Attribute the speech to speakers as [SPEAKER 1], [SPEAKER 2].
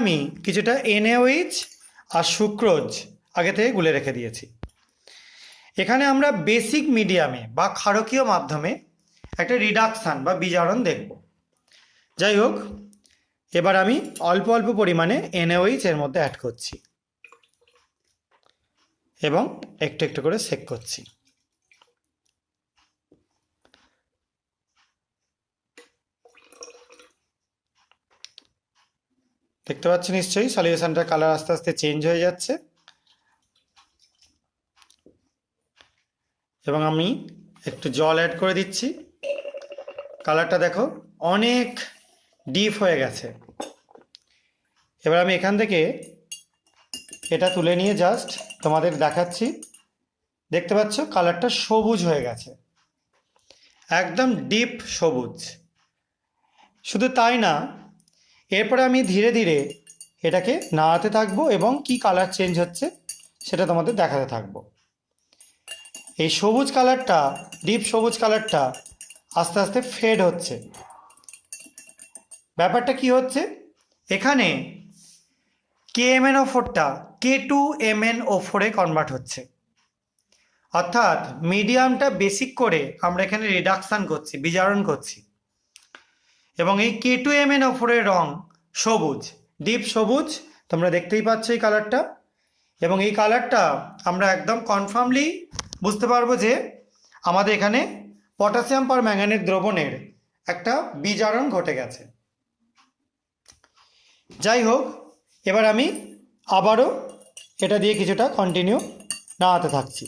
[SPEAKER 1] আমি কিছুটা NaOH আর sucrose আগে থেকে গুলে রেখে দিয়েছি। এখানে আমরা বেসিক মিডিয়ামে বা ক্ষারকীয় মাধ্যমে একটা রিডাকশান বা বিজারণ দেখব। যাই হোক, এবার আমি অল্প অল্প পরিমাণে NaOH এর মধ্যে অ্যাড করছি এবং একটু একটু করে সেক করছি। দেখতে পাচ্ছি নিশ্চয়ই সলিউশনটার কালার আস্তে আস্তে চেঞ্জ হয়ে যাচ্ছে এবং আমি একটু জল অ্যাড করে দিচ্ছি। কালারটা দেখো অনেক ডিপ হয়ে গেছে। এবার আমি এখান থেকে এটা তুলে নিয়ে জাস্ট তোমাদের দেখাচ্ছি। দেখতে পাচ্ছ কালারটা সবুজ হয়ে গেছে, একদম ডিপ সবুজ। শুধু তাই না, এরপরে আমি ধীরে ধীরে এটাকে নাড়াতে থাকবো এবং কি কালার চেঞ্জ হচ্ছে সেটা তোমাদের দেখাতে থাকবো। এই সবুজ কালারটা, ডিপ সবুজ কালারটা আস্তে আস্তে ফেড হচ্ছে। ব্যাপারটা কি হচ্ছে, এখানে KMnO4টা K2MnO4-এ কনভার্ট হচ্ছে, অর্থাৎ মিডিয়ামটা বেসিক করে আমরা এখানে রিডাকশান করছি, বিজারণ করছি। এবং এই K2MnO4-এর রং সবুজ, ডিপ সবুজ, তোমরা দেখতেই পাচ্ছ এই কালারটা। এবং এই কালারটা আমরা একদম কনফার্মলি বুঝতে পারবো যে আমাদের এখানে পটাশিয়াম পারম্যাঙ্গানেট দ্রবণের একটা বিজারণ ঘটে গেছে। যাই হোক, এবার আমি আবারও এটা দিয়ে কিছুটা কন্টিনিউ নাড়াতে থাকছি।